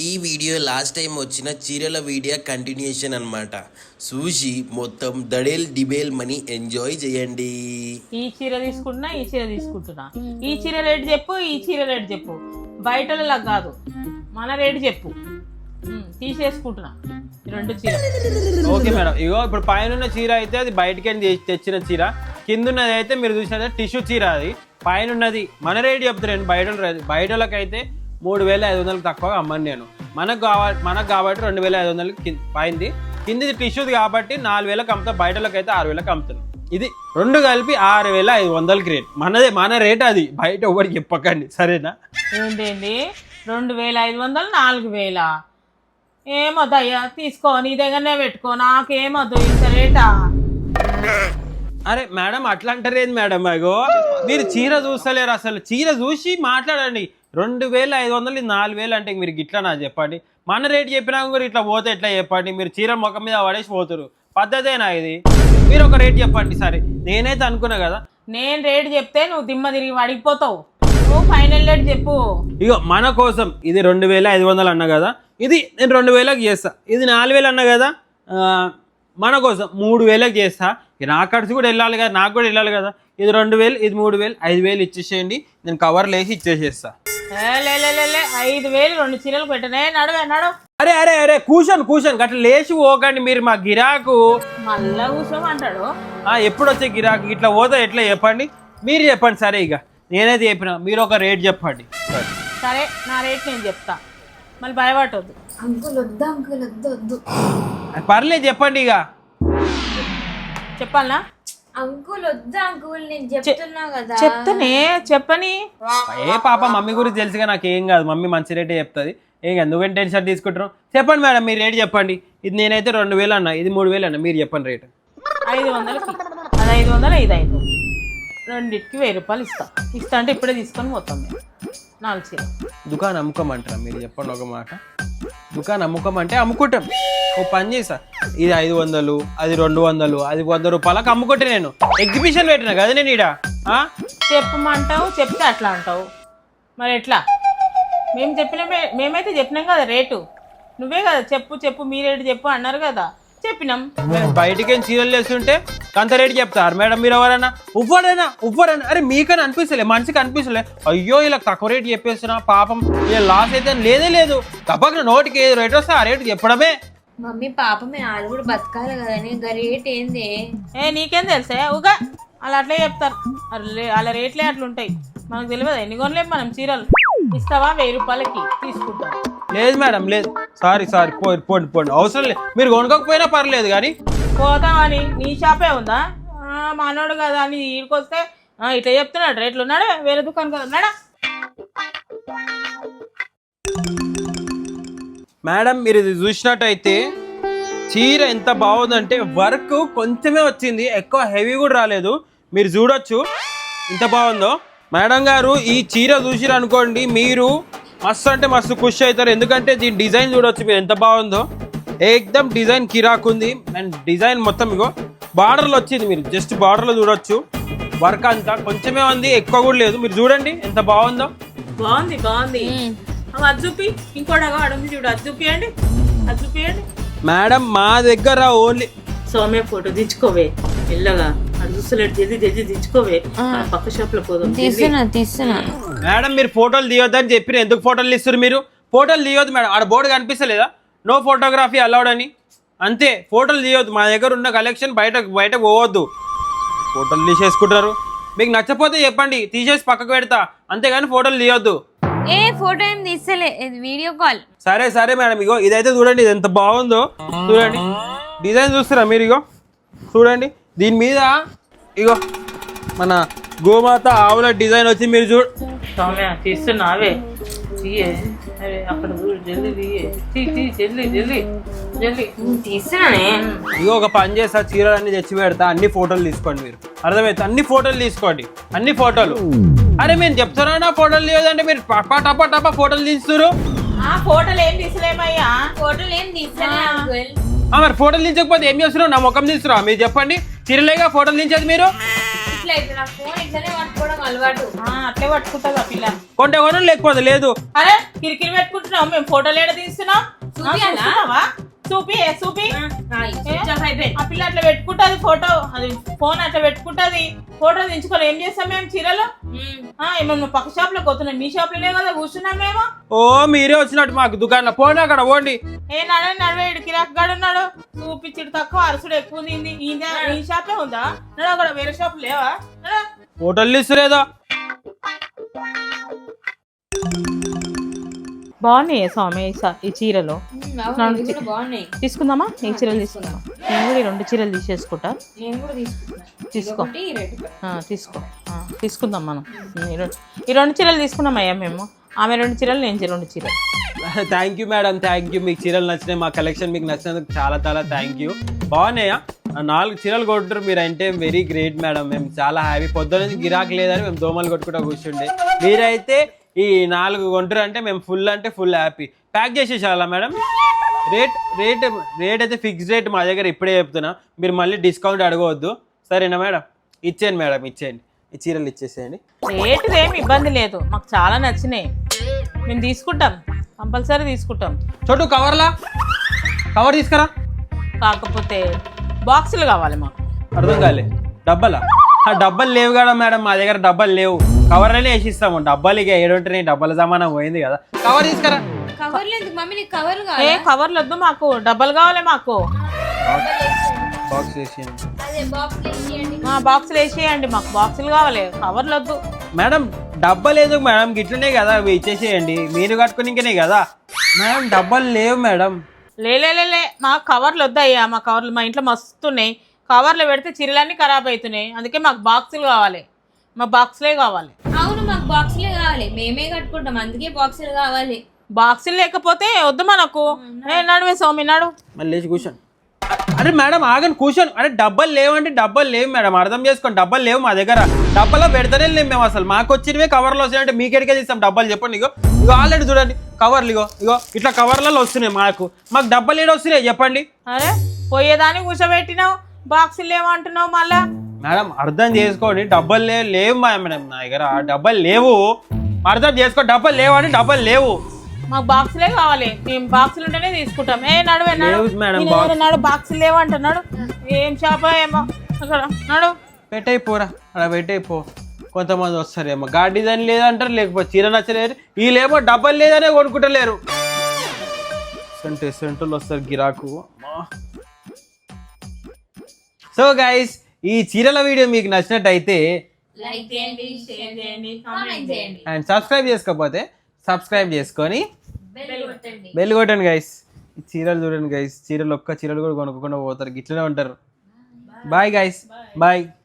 ఈ video last time వచ్చిన చీరల వీడియో కంటిన్యూషన్ అన్నమాట. చూసి మొత్తం దడేల్ డిబేల్ మనీ ఎంజాయ్ చేయండి. ఈ చీర తీసుకుంటున్నా, ఈ చీర తీసుకుంటున్నా, ఈ చీర రేటు చెప్పు, ఈ చీర రేటు చెప్పు. బయటలా కాదు, మన రేటు చెప్పు. తీసేసుకుంటున్నా రెండు చీర. ఓకే మేడం, ఇగో ఇప్పుడు పైన ఉన్న చీర అయితే అది బయటకి తెచ్చిన చీర, కింద ఉన్నది అయితే మీరు చూసినట్టు టిష్యూ చీర. అది పైన ఉన్నది మన రేటు చెప్తాను. బయటలకైతే 3,500 తక్కువగా అమ్మను నేను. మనకు కాబట్టి 2,500 పైంది, కిందిది టిష్యూది కాబట్టి 4,000 అమ్ముతా. బయటలకైతే 6,000 అమ్ముతాను. ఇది రెండు కలిపి 6,500 రేట్. మన రేట్ అది, బయట ఎవరికి చెప్పకండి, సరేనా? ఏంటండి 2,500 4,000? ఏమొద్దయ్యా, తీసుకో, నీ దగ్గరనే పెట్టుకో, నాకేమొద్దు ఇంత రేటా? అరే మేడం, అట్లా అంటారేంది మేడం? అగో మీరు చీర చూస్తలేరు, అసలు చీర చూసి మాట్లాడండి. 2,500 4,000 అంటే మీరు ఇట్లా నా చెప్పండి. మన రేటు చెప్పినా కూడా ఇట్లా పోతే ఎట్లా చెప్పండి? మీరు చీర ముఖం మీద పడేసి పోతారు, పద్ధతేనా ఇది? మీరు ఒక రేట్ చెప్పండి. సరే, నేనైతే అనుకున్నా కదా, నేను రేటు చెప్తే నువ్వు దిమ్మ తిరిగి పడిపోతావు. నువ్వు ఫైనల్ రేట్ చెప్పు. ఇగో మన కోసం ఇది 2,500 అన్నా కదా, ఇది నేను 2,000కి చేస్తా. ఇది 4,000 అన్నా కదా, మన కోసం 3,000కి చేస్తా. నా ఖర్చు కూడా వెళ్ళాలి కదా, నాకు కూడా వెళ్ళాలి కదా. ఇది 2,000, ఇది 3,000, 5,000 ఇచ్చేసేయండి. నేను కవర్లు వేసి ఇచ్చేసేస్తా. 5,000 రెండు చీరలు పెట్టనే. నడువే నడవు. అరే అరే అరే, కూర్చొని గట్ల లేచి పోకండి మీరు. మా గిరాకు మళ్ళా కూర్చోమంటాడు. ఎప్పుడు వచ్చే గిరాకు ఇట్లా పోతా ఎట్లా చెప్పండి? మీరు చెప్పండి. సరే, ఇక నేనైతే చెప్పిన, మీరు ఒక రేట్ చెప్పండి. సరే, నా రేట్ నేను చెప్తా, మళ్ళీ భయపడవద్దు. అంకుల్ వద్దు, అంకుల్ వద్దు వద్దు. పర్లేదు చెప్పండి. ఇక చెప్పాలా? అంకుల్ వద్దు అంకుల్, నేను చెప్తున్నా కదా. చెప్తానే, చెప్పని. ఏ పాప, మమ్మీ గురించి తెలుసుగా, నాకు ఏం కాదు. మమ్మీ మంచి రేటే చెప్తుంది, ఏం కాదు. నువ్వేం టెన్షన్ తీసుకుంటారు? చెప్పండి మేడం, మీరు రేట్ చెప్పండి. ఇది నేనైతే 2,000 అన్నా, ఇది 3,000 అన్నా. మీరు చెప్పండి రేటు. 500కి అది 500, ఇది 500. రెండింటికి 1,000 రూపాయలు ఇస్తా అంటే ఇప్పుడే తీసుకొని పోతాం. 4 చీర. దుకాణం అమ్ముకోమంటారా? మీరు చెప్పండి ఒక మాట. దుకాణం అమ్ముకోమంటే అమ్ముకుంటాం. ఓ పని చేసా, ఇది 500, అది 200, అది 100 రూపాయలకు అమ్ముకుంటే నేను ఎగ్జిబిషన్ పెట్టినా కదా నేను ఈడ. చెప్పమంటావు, చెప్తే అట్లా అంటావు, మరి ఎట్లా? మేమైతే చెప్పినాం కదా రేటు. నువ్వే కదా చెప్పు మీ రేటు చెప్పు అన్నారు కదా, చెప్పినాం. బయటికి చీరలు చేస్తుంటే అంత రేటు చెప్తారు మేడం. మీరు ఎవరైనా ఉవ్వరైనా అరే మీకని అనిపిస్తలే, మనిషికి అనిపిస్తలే, అయ్యో ఇలా తక్కువ రేటు చెప్పేస్తున్నా, పాపం ఇలా లాస్ అయితే లేదే. తప్పక నోటికి ఏ రేట్ వస్తే ఆ రేటు చెప్పడమే. మమ్మీ పాపమే, వాళ్ళు కూడా బతకాలి కదా, ఇంకా రేట్ ఏంది? నీకేం తెలుసా? ఊగా అలా అట్లే చెప్తారు. అలా రేట్లే అట్లుంటాయి, మనకు తెలియదు. ఎన్ని కొనలేము మనం చీరలు. ఇస్తావా? 1,000 రూపాయలకి తీసుకుంటాం. లేదు మేడం, లేదు. సారీ పోండి. అవసరం లేదు, మీరు కొనుక్కోకపోయినా పర్లేదు. కానీ పోతామని నీ షాపే ఉందా? మనోడు కదా అని ఈడికొస్తే ఇట్లా చెప్తున్నాడు రేట్లు. ఉన్నాడు వేరే దుకాణం కదా, ఉన్నాడా? మేడం, మీరు ఇది చూసినట్టయితే చీర ఎంత బాగుందంటే, వర్క్ కొంచెమే వచ్చింది, ఎక్కువ హెవీ కూడా రాలేదు. మీరు చూడొచ్చు ఎంత బాగుందో. మేడం గారు, ఈ చీర చూసిరు అనుకోండి, మీరు మస్తు అంటే మస్తు ఖుషి అవుతారు. ఎందుకంటే దీని డిజైన్ చూడొచ్చు మీరు ఎంత బాగుందో. ఏకదమ్ డిజైన్ కిరాక్ ఉంది. అండ్ డిజైన్ మొత్తం ఇగో బార్డర్లో వచ్చింది. మీరు జస్ట్ బార్డర్లో చూడొచ్చు. వర్క్ అంతా కొంచెమే ఉంది, ఎక్కువ కూడా లేదు. మీరు చూడండి ఎంత బాగుందో. బాగుంది. అది చూపి, ఇంకోటి అడుగు చూడు, అది చూపియండి. మేడం, మా దగ్గర ఓన్లీ సౌమ్య ఫోటో తెచ్చుకోవే, ఎల్లగా అది చూస్తలేడు. జల్దీ తెచ్చుకోవే, పక్క షాప్ లో పోదాం. తీస్తున్నా. మేడం, మీరు ఫోటోలు తీయొద్దని చెప్పిన, ఎందుకు ఫోటోలు తీస్తారు మీరు? ఫోటోలు తీయొద్దు మేడం. ఆడ బోర్డు కనిపిస్తలేదా, నో ఫోటోగ్రఫీ అలౌడ్ అని? అంతే, ఫోటోలు తీయొద్దు. మా దగ్గర ఉన్న కలెక్షన్ బయట పోవద్దు. ఫోటోలు తీసేసుకుంటారు. మీకు నచ్చపోతే చెప్పండి, తీసేసి పక్కకు పెడతా, అంతేగాని ఫోటోలు తీయొద్దు. ఫోటో ఏం తీస్తలే, వీడియో కాల్. సరే మేడం, ఇగో ఇదైతే చూడండి, ఇది ఎంత బాగుందో చూడండి. డిజైన్ చూస్తారా మీరు? ఇగో చూడండి, దీని మీద ఇగో మన గోమాత ఆవుల డిజైన్ వచ్చి మీరు చూడు. సౌమ్య తీస్తున్నావే, అక్కడ చూడు, జల్దీ తీస్తున్నానే. ఇగో ఒక పని చేస్తా, చీరలన్నీ తెచ్చి పెడతా, అన్ని ఫోటోలు తీసుకోండి. మీరు అర్థమైతే అన్ని ఫోటోలు తీసుకోండి, అన్ని ఫోటోలు. అరే మేము చెప్తారా ఫోటోలు లేదంటే మీరు టపా ఫోటోలు తీస్తారు. ఫోటోలు ఏం తీసలేమయ్యా, మరి ఫోటోలు తీసకపోతే ఏం చేస్తున్నారు? నా ముఖం తీస్తురా? మీరు చెప్పండి, చీరలేగా ఫోటోలు తీసేది మీరు. ఇట్లా అయితే నా ఫోన్ ఇట్లనే పట్టుకోవడం అలవాటు. అట్లే పట్టుకుంటుంది ఆ పిల్ల. కొంటే కొనం లేకపోతే లేదు. అరే కిరికిరి పెట్టుకుంటున్నాం మేము, ఫోటోలు ఏడ తీస్తున్నాం. చూపియాలా? చూపి ఆ పిల్ల అట్లా పెట్టుకుంటది ఫోటో, అది ఫోన్ అట్లా పెట్టుకుంటది. ఫోటో దించుకొని ఏం చేస్తాం మేము చీరలు? ఏమన్నా పక్క షాప్ లో పోతున్నాం, మీ షాప్ లోనే కదా కూర్చున్నాం మేము. ఓ మీరే వచ్చినట్టు మాకు దుకాణంలో పోండి అక్కడ పోండి. నడవే కిరాక్ గాడు ఉన్నాడు, చూపించుడు తక్కువ అరసుడు ఎక్కువ ఉంది. ఈ షాపే ఉందా? నడు అక్కడ వేరే షాప్ లేవా? హోటల్ ఇస్తురేదో. బాగున్నాయి స్వామి ఈ చీరలు. బాగున్నాయి, తీసుకుందామా? ఈ చీరలు తీసుకుందాం. నేను కూడా ఈ 2 చీరలు తీసేసుకుంటా. నేను కూడా తీసుకుంటా. తీసుకో తీసుకుందాం మనం. ఈ 2 చీరలు తీసుకున్నాం అయ్యా మేము. ఆమె 2 చీరలు, నేను 2 చీరలు. Thank you madam, thank you. మీకు చీరలు నచ్చినాయి, మా కలెక్షన్ మీకు నచ్చినందుకు చాలా చాలా థ్యాంక్ యూ. బాగున్నాయా? 4 చీరలు కొట్టురు మీరు అంటే వెరీ గ్రేట్ మేడం. మేము చాలా హ్యాపీ. పొద్దున్న నుంచి గిరాకీ లేదని మేము దోమలు కొట్టుకుంటూ కూర్చుండే, మీరైతే ఈ 4 కొంటారు అంటే మేము ఫుల్ అంటే ఫుల్ హ్యాపీ. ప్యాక్ చేసేసాలా మేడం? రేట్ అయితే ఫిక్స్ రేట్ మా దగ్గర ఇప్పుడే చెప్తున్నా, మీరు మళ్ళీ డిస్కౌంట్ అడగవద్దు సరేనా మేడం? ఇచ్చేయండి మేడం, ఇచ్చేయండి. ఈ చీరలు ఇచ్చేసేయండి. రేటు ఏమి ఇబ్బంది లేదు, మాకు చాలా నచ్చినాయి. మేము తీసుకుంటాం, కంపల్సరీ తీసుకుంటాం. చోటు కవర్ తీసుకురా. కాకపోతే బాక్సులు కావాలి మాకు. అర్థం కాలే. డబ్బాలా? డబ్బాలు లేవు కదా మేడం, మా దగ్గర డబ్బాలు లేవు. కవర్ అనే వేసిస్తాము. డబ్బాలు ఇక ఏడుంటున్నాయి, డబ్బాల జమానా పోయింది కదా. కవర్ తీసుకురా. కవర్లు ఎందుకు మమ్మీ? నీకు కవర్ కవర్లు వద్దు మాకు, డబ్బాలు కావాలి మాకు. బాక్స్ వేసేయండి. బాక్సులు వేసేయండి, మాకు బాక్సులు కావాలి, కవర్లు వద్దు మేడం. డబ్బాలు లేదు మేడం, గిట్లనే కదా అవి ఇచ్చేసేయండి. మీరు కట్టుకునికనే కదా మేడం. డబ్బాలు లేవు మేడం. లే మాకు కవర్లు వద్దయ్యా. మా కవర్లు మా ఇంట్లో మస్తున్నాయి. కవర్లు పెడితే చీరలన్నీ ఖరాబ్ అవుతున్నాయి. అందుకే మాకు బాక్సులు కావాలి, మా బాక్సులే కావాలి. అవును, మాకు బాక్సులే కావాలి, మేమే కట్టుకుంటాం, అందుకే బాక్సులు కావాలి. బాక్సులు లేకపోతే వద్దు మనకు. నడువే సౌమి నడు. మళ్ళీ లేచి కూర్చోండి. అరే మేడం ఆగండి, కూర్చోండి. అరే డబ్బాలు లేవంటే డబ్బాలు లేవు మేడం, అర్థం చేసుకోండి. డబ్బాలు లేవు మా దగ్గర. డబ్బాలో పెడతానే లేము మేము అసలు. మాకు వచ్చినవే కవర్లు వస్తాయంటే మీకెడికే తీస్తాం డబ్బాలు? చెప్పండి. ఇగో ఆల్రెడీ చూడండి కవర్లు, ఇగో ఇట్లా కవర్లలో వస్తున్నాయి. మాకు డబ్బాలు ఏడు వస్తున్నాయి చెప్పండి. అరే పోయేదాన్ని కూర్చోబెట్టినావు, బాక్సులు లేవంటున్నావు మళ్ళా. మేడం అర్థం చేసుకోండి, డబ్బాలు లేవు మేడం నా దగ్గర. డబ్బాలు లేవు, అర్థం చేసుకో. డబ్బాలు లేవు అంటే డబ్బాలు లేవు. మాకు బాక్సులే కావాలి, మేము బాక్సులు ఉంటేనే తీసుకుంటాం. నడువే నడు, బాక్సులు లేవంటున్నాడు. ఏం షాప్ ఏమో అక్కడ. నడు పెట్టయిపోరా, అలా పెట్టయిపో. కొంతమంది వస్తారేమో గాడి డిజైన్ లేదంటారు, లేకపోతే చీర నచ్చలేదు. వీళ్ళేమో డబ్బాలు లేదనే కొనుక్కుంటలేరు. సెంటులు వస్తారు గిరాకు. సో గైస్, ఈ చీరల వీడియో మీకు నచ్చినట్టయితే లైక్ చేయండి, షేర్ చేయండి, కామెంట్ చేయండి. అండ్ సబ్స్క్రైబ్ చేసుకోకపోతే సబ్స్క్రైబ్ చేసుకొని బెల్ కొట్టండి గైస్. ఈ చీరలు చూడండి గైస్, చీరలు ఒక్క చీరలు కూడా కొనుక్కోకుండా పోతారు, గిట్లనే ఉంటారు. Bye guys, bye.